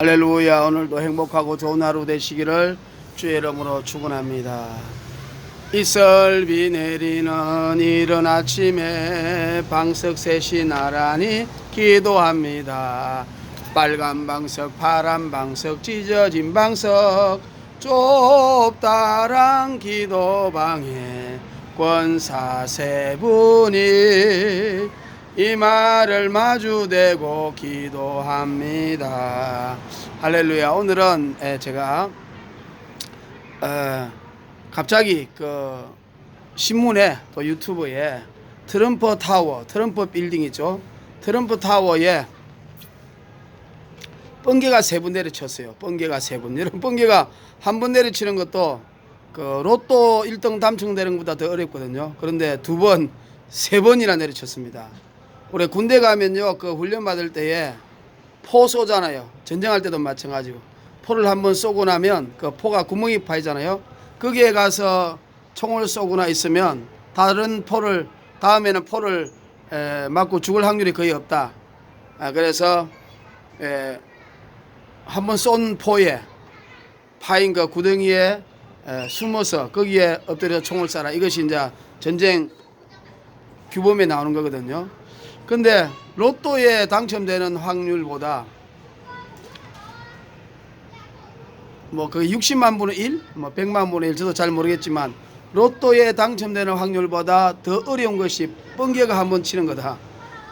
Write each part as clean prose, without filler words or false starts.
할렐루야. 오늘도 행복하고 좋은 하루 되시기를 주의 이름으로 축원합니다. 이슬비 내리는 이른 아침에 방석 셋이 나란히 기도합니다. 빨간 방석 파란 방석 찢어진 방석 좁다란 기도방에 권사 세 분이 이 말을 마주대고 기도합니다. 할렐루야. 오늘은 제가 갑자기 그 신문에 또 유튜브에 트럼프 타워, 트럼프 빌딩 있죠. 트럼프 타워에 번개가 세 번 내리쳤어요. 번개가 세 번. 이런 번개가 한 번 내리치는 것도 그 로또 1등 당첨되는 것보다 더 어렵거든요. 그런데 두 번, 세 번이나 내리쳤습니다. 우리 군대 가면요, 그 훈련 받을 때에 포 쏘잖아요. 전쟁할 때도 마찬가지고 포를 한번 쏘고 나면 그 포가 구멍이 파이잖아요. 거기에 가서 총을 쏘거나 있으면 다른 포를 다음에는 포를 맞고 죽을 확률이 거의 없다. 그래서 한번 쏜 포에 파인 그 구덩이에 숨어서 거기에 엎드려 총을 쏴라. 이것이 이제 전쟁 규범에 나오는 거거든요. 근데 로또에 당첨되는 확률보다 뭐 그 60만 분의 1, 뭐 100만 분의 1 저도 잘 모르겠지만 로또에 당첨되는 확률보다 더 어려운 것이 번개가 한 번 치는 거다.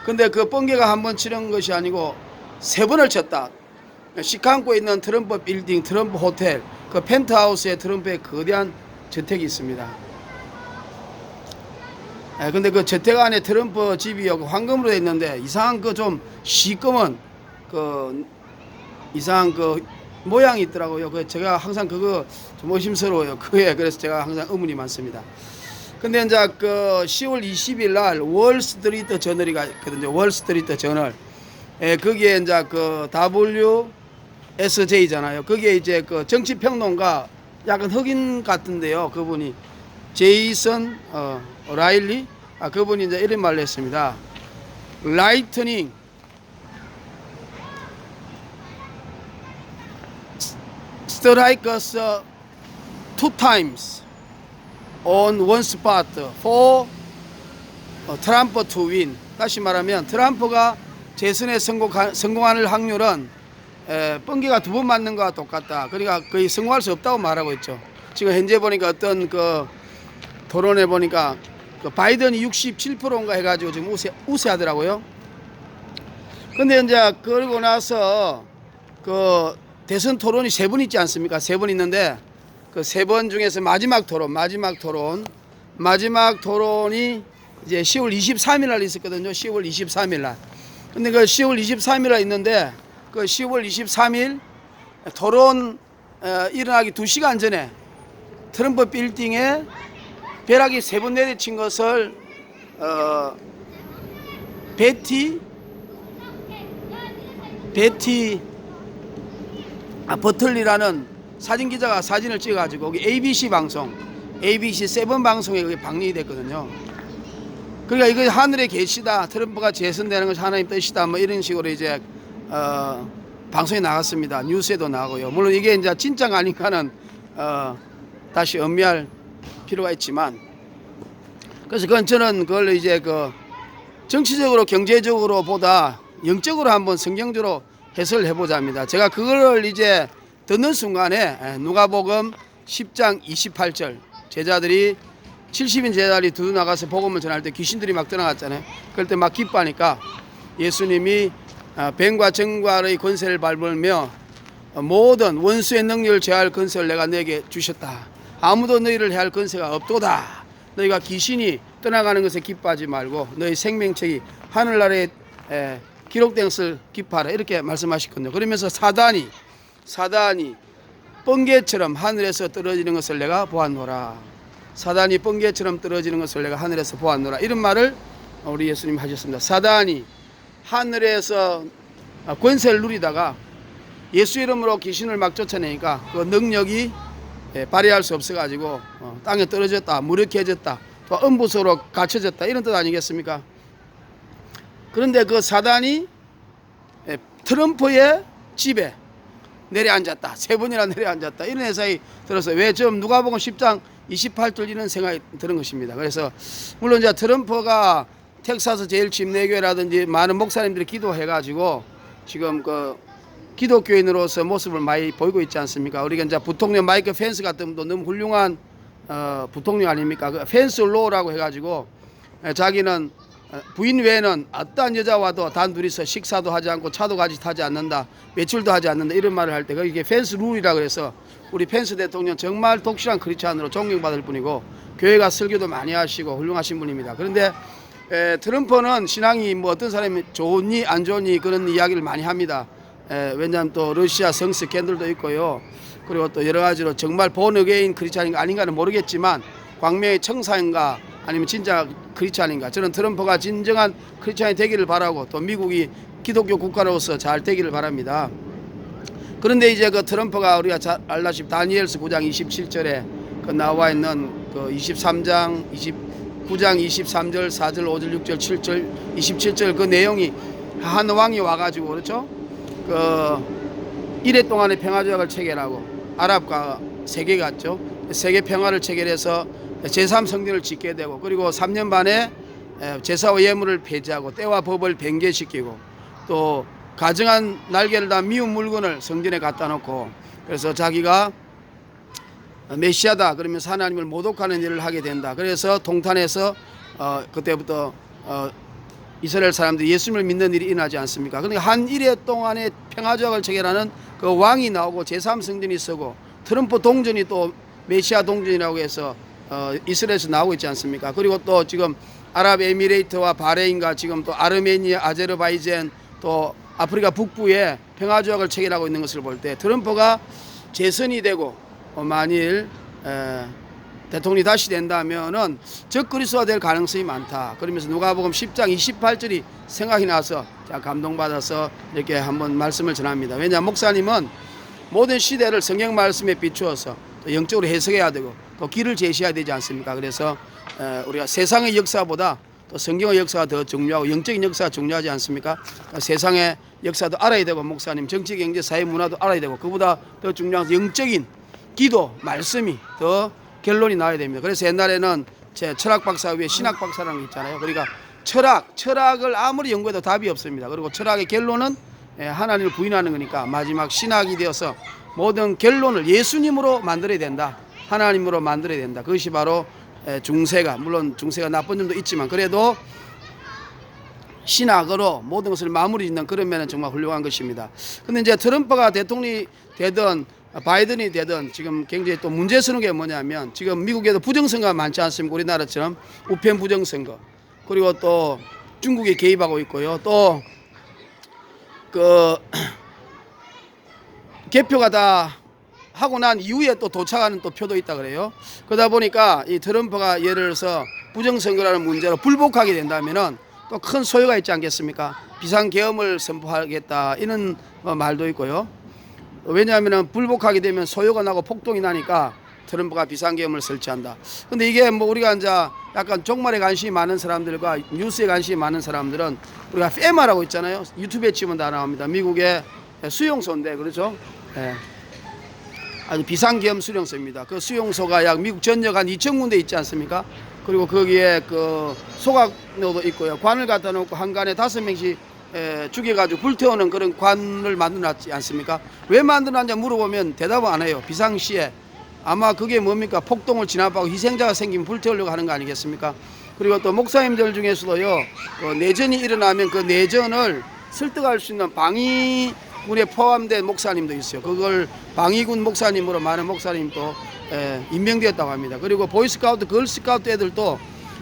근데 그 번개가 한 번 치는 것이 아니고 세 번을 쳤다. 시카고에 있는 트럼프 빌딩, 트럼프 호텔, 그 펜트하우스에 트럼프의 거대한 저택이 있습니다. 근데 그 저택 안에 트럼프 집이 황금으로 돼 있는데 이상한 그 좀 시꺼먼 그 이상한 그 모양이 있더라고요. 그 제가 항상 그거 좀 의심스러워요. 그에 그래서 제가 항상 의문이 많습니다. 근데 이제 그 10월 20일 날 월스트리트 저널이 있거든요. 월스트리트 저널. 거기에 이제 그 WSJ잖아요. 거기에 이제 그 정치평론가 약간 흑인 같은데요. 그분이 제이슨 라일리 그분이 이제 이런 말을 했습니다. Lightning strike us two times on one spot for Trump to win. 다시 말하면 트럼프가 재선에 성공하는 확률은 번개가 두 번 맞는 것과 똑같다. 그러니까 거의 성공할 수 없다고 말하고 있죠. 지금 현재 보니까 어떤 그 토론에 보니까 그 바이든이 67%인가 해가지고 지금 우세하더라고요. 근데 이제 그러고 나서 그 대선 토론이 세 번 있지 않습니까? 세 번 있는데 그 세 번 중에서 마지막 토론이 이제 10월 23일 날 있었거든요. 10월 23일 날. 근데 그 10월 23일 날 있는데 그 10월 23일 토론 일어나기 2시간 전에 트럼프 빌딩에 벼락이 세 번 내리친 것을 베티 버틀리라는 사진 기자가 사진을 찍어가지고 여기 ABC 방송, ABC 7 방송에 그게 방영이 됐거든요. 그러니까 이거 하늘에 계시다, 트럼프가 재선되는 것이 하나님 뜻이다, 뭐 이런 식으로 이제 방송에 나갔습니다. 뉴스에도 나오고요. 물론 이게 이제 진짜가 아닌가는 다시 엄미할 필요가 있지만, 그래서 저는 그걸 이제 그 정치적으로 경제적으로 보다 영적으로 한번 성경적으로 해석을 해보자 합니다. 제가 그걸 이제 듣는 순간에 누가복음 10장 28절 제자들이 70인 제자들이 두루 나가서 복음을 전할 때 귀신들이 막 떠나갔잖아요. 그럴 때 막 기뻐하니까 예수님이 뱀과 정과의 권세를 밟으며 모든 원수의 능력을 제할 권세를 내가 너에게 주셨다. 아무도 너희를 해할 권세가 없도다. 너희가 귀신이 떠나가는 것에 기뻐하지 말고 너희 생명책이 하늘나라에 기록된 것을 기뻐하라. 이렇게 말씀하셨거든요. 그러면서 사단이 번개처럼 하늘에서 떨어지는 것을 내가 보았노라. 사단이 번개처럼 떨어지는 것을 내가 하늘에서 보았노라. 이런 말을 우리 예수님 하셨습니다. 사단이 하늘에서 권세를 누리다가 예수 이름으로 귀신을 막 쫓아내니까 그 능력이 발휘할 수 없어가지고 땅에 떨어졌다, 무력해졌다, 또 음부소로 갇혀졌다, 이런 뜻 아니겠습니까? 그런데 그 사단이 트럼프의 집에 내려앉았다. 3번이나 내려앉았다. 이런 회사에 들어서 왜 좀 누가복음 10장 28절 이런 생각이 드는 것입니다. 그래서 물론 이제 트럼프가 텍사스 제일 침례교회라든지 많은 목사님들이 기도해가지고 지금 그 기독교인으로서 모습을 많이 보이고 있지 않습니까? 우리가 이제 부통령 마이크 펜스 같은 분도 너무 훌륭한 부통령 아닙니까? 그 펜스 로라고 해가지고 자기는 부인 외에는 어떠한 여자와도 단 둘이서 식사도 하지 않고 차도 같이 타지 않는다, 외출도 하지 않는다 이런 말을 할 때 그게 펜스 룰이라고 해서 우리 펜스 대통령 정말 독실한 크리스찬으로 존경받을 분이고 교회가 설교도 많이 하시고 훌륭하신 분입니다. 그런데 트럼프는 신앙이 뭐 어떤 사람이 좋니 안 좋니 그런 이야기를 많이 합니다. 왜냐하면 또 러시아 성 스캔들도 있고요. 그리고 또 여러 가지로 정말 본어게인 크리스찬인가 아닌가는 모르겠지만 광명의 청사인가 아니면 진짜 크리스찬인가. 저는 트럼프가 진정한 크리스찬이 되기를 바라고 또 미국이 기독교 국가로서 잘 되기를 바랍니다. 그런데 이제 그 트럼프가 우리가 잘 알다시피 다니엘서 9장 27절에 그 나와 있는 그 23장 29장 23절 4절 5절 6절 7절 27절 그 내용이 한 왕이 와가지고 그렇죠? 그 이래 동안의 평화조약을 체결하고 아랍과 세계 갔죠. 세계 평화를 체결해서 제3성전을 짓게 되고 그리고 3년 반에 제사와 예물을 폐지하고 때와 법을 변개시키고 또 가정한 날개를 다 미운 물건을 성전에 갖다 놓고 그래서 자기가 메시아다 그러면서 하나님을 모독하는 일을 하게 된다. 그래서 동탄에서 그때부터 이스라엘 사람들이 예수님을 믿는 일이 일어나지 않습니까? 그러니까 한 일해 동안의 평화조약을 체결하는 그 왕이 나오고 제3성전이 서고 트럼프 동전이 또 메시아 동전이라고 해서 이스라엘에서 나오고 있지 않습니까? 그리고 또 지금 아랍에미레이트와 바레인과 지금 또 아르메니아, 아제르바이잔 또 아프리카 북부에 평화조약을 체결하고 있는 것을 볼 때 트럼프가 재선이 되고 만일 대통령이 다시 된다면은 적그리스도가 될 가능성이 많다. 그러면서 누가복음 10장 28절이 생각이 나서 제가 감동받아서 이렇게 한번 말씀을 전합니다. 왜냐하면 목사님은 모든 시대를 성경 말씀에 비추어서 또 영적으로 해석해야 되고 또 길을 제시해야 되지 않습니까? 그래서 우리가 세상의 역사보다 또 성경의 역사가 더 중요하고 영적인 역사가 중요하지 않습니까? 그러니까 세상의 역사도 알아야 되고 목사님 정치, 경제, 사회, 문화도 알아야 되고 그보다 더 중요한 영적인 기도, 말씀이 더 결론이 나와야 됩니다. 그래서 옛날에는 제 철학 박사 위에 신학 박사라는 게 있잖아요. 그러니까 철학을 아무리 연구해도 답이 없습니다. 그리고 철학의 결론은 하나님을 부인하는 거니까 마지막 신학이 되어서 모든 결론을 예수님으로 만들어야 된다. 하나님으로 만들어야 된다. 그것이 바로 중세가, 물론 중세가 나쁜 점도 있지만 그래도 신학으로 모든 것을 마무리 짓는 그런 면은 정말 훌륭한 것입니다. 근데 이제 트럼프가 대통령이 되든 바이든이 되든 지금 굉장히 또 문제스러운 게 뭐냐면 지금 미국에도 부정선거가 많지 않습니까? 우리나라처럼 우편 부정선거. 그리고 또 중국이 개입하고 있고요. 또 그 개표가 다 하고 난 이후에 또 도착하는 또 표도 있다 그래요. 그러다 보니까 이 트럼프가 예를 들어서 부정선거라는 문제로 불복하게 된다면은 또 큰 소요가 있지 않겠습니까? 비상계엄을 선포하겠다 이런 말도 있고요. 왜냐하면 불복하게 되면 소요가 나고 폭동이 나니까 트럼프가 비상계엄을 설치한다. 근데 이게 뭐 우리가 이제 약간 종말에 관심이 많은 사람들과 뉴스에 관심이 많은 사람들은 우리가 페마라고 있잖아요. 유튜브에 치면 다 나옵니다. 미국의 수용소인데 그렇죠? 예. 아주 비상계엄 수용소입니다. 그 수용소가 약 미국 전역 한 2,000군데 있지 않습니까? 그리고 거기에 그 소각로도 있고요. 관을 갖다 놓고 한 관에 5명씩 죽여가지고 불태우는 그런 관을 만들어놨지 않습니까? 왜 만들어놨냐 물어보면 대답을 안 해요. 비상시에 아마 그게 뭡니까? 폭동을 진압하고 희생자가 생기면 불태우려고 하는 거 아니겠습니까? 그리고 또 목사님들 중에서도요, 그 내전이 일어나면 그 내전을 설득할 수 있는 방위군에 포함된 목사님도 있어요. 그걸 방위군 목사님으로 많은 목사님도 임명되었다고 합니다. 그리고 보이스카우트, 걸스카우트 애들도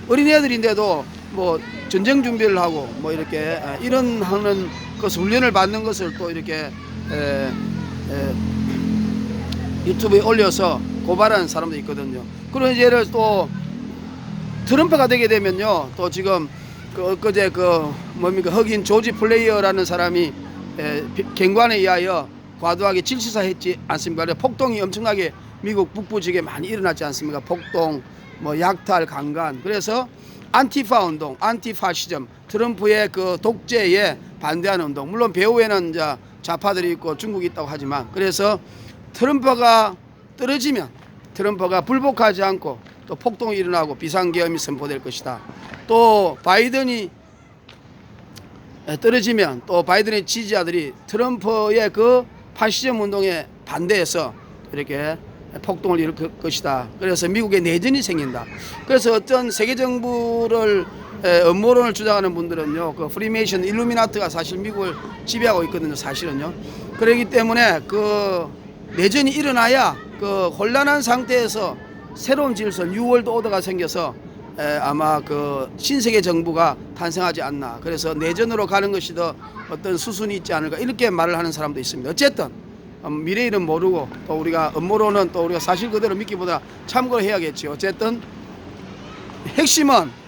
어린애들인데도 뭐 전쟁 준비를 하고 뭐 이렇게 이런 하는 것을 훈련을 받는 것을 또 이렇게 유튜브에 올려서 고발하는 사람도 있거든요. 그런 예를 또 트럼프가 되게 되면요, 또 지금 그제 뭡니까 흑인 조지 플레이어라는 사람이 경관에 의하여 과도하게 질시사했지 않습니까? 폭동이 엄청나게 미국 북부 지역에 많이 일어났지 않습니까? 폭동, 뭐 약탈, 강간. 그래서 안티파 운동, 안티파시즘, 트럼프의 그 독재에 반대하는 운동. 물론 배후에는 이제 좌파들이 있고 중국이 있다고 하지만, 그래서 트럼프가 떨어지면 트럼프가 불복하지 않고 또 폭동이 일어나고 비상계엄이 선포될 것이다. 또 바이든이 떨어지면 또 바이든의 지지자들이 트럼프의 그 파시즘 운동에 반대해서 이렇게 폭동을 일으킬 것이다. 그래서 미국에 내전이 생긴다. 그래서 어떤 세계 정부를 음모론을 주장하는 분들은요, 그 프리메이션 일루미나트가 사실 미국을 지배하고 있거든요, 사실은요. 그렇기 때문에 그 내전이 일어나야 그 혼란한 상태에서 새로운 질서, 뉴월드 오더가 생겨서 아마 그 신세계 정부가 탄생하지 않나. 그래서 내전으로 가는 것이 더 어떤 수순이 있지 않을까, 이렇게 말을 하는 사람도 있습니다. 어쨌든 미래일은 모르고 또 우리가 음모론은 또 우리가 사실 그대로 믿기보다 참고를 해야겠죠. 어쨌든 핵심은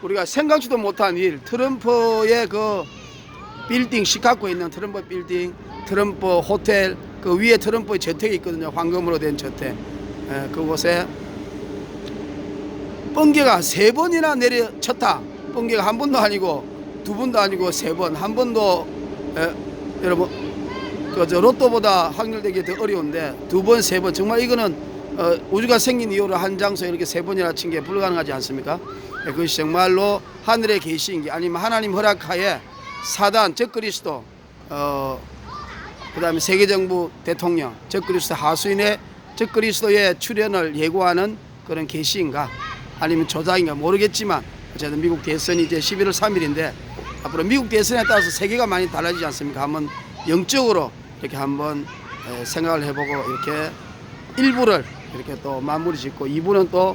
우리가 생각지도 못한 일, 트럼프의 그 빌딩, 시카고에 있는 트럼프 빌딩, 트럼프 호텔, 그 위에 트럼프의 저택이 있거든요. 황금으로 된 저택. 그곳에 번개가 3번이나 내려쳤다. 번개가 한 번도 아니고 두 번도 아니고 3번. 한 번도 여러분 저 로또보다 확률되기 더 어려운데 2번, 3번. 정말 이거는 우주가 생긴 이후로 한 장소에 이렇게 3번이나 친 게 불가능하지 않습니까? 그것이 정말로 하늘의 계시인지, 아니면 하나님 허락하에 사단, 적그리스도, 그 다음에 세계정부 대통령, 적그리스도 하수인의 적그리스도의 출현을 예고하는 그런 계시인가, 아니면 조작인가 모르겠지만, 어쨌든 미국 대선이 이제 11월 3일인데 앞으로 미국 대선에 따라서 세계가 많이 달라지지 않습니까? 한번 영적으로 이렇게 한번 생각을 해보고, 이렇게 1부를 이렇게 또 마무리 짓고 2부는 또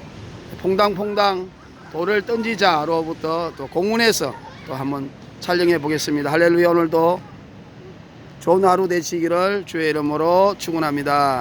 퐁당퐁당 돌을 던지자로부터 또 공운에서 또 한번 촬영해 보겠습니다. 할렐루야. 오늘도 좋은 하루 되시기를 주의 이름으로 축원합니다.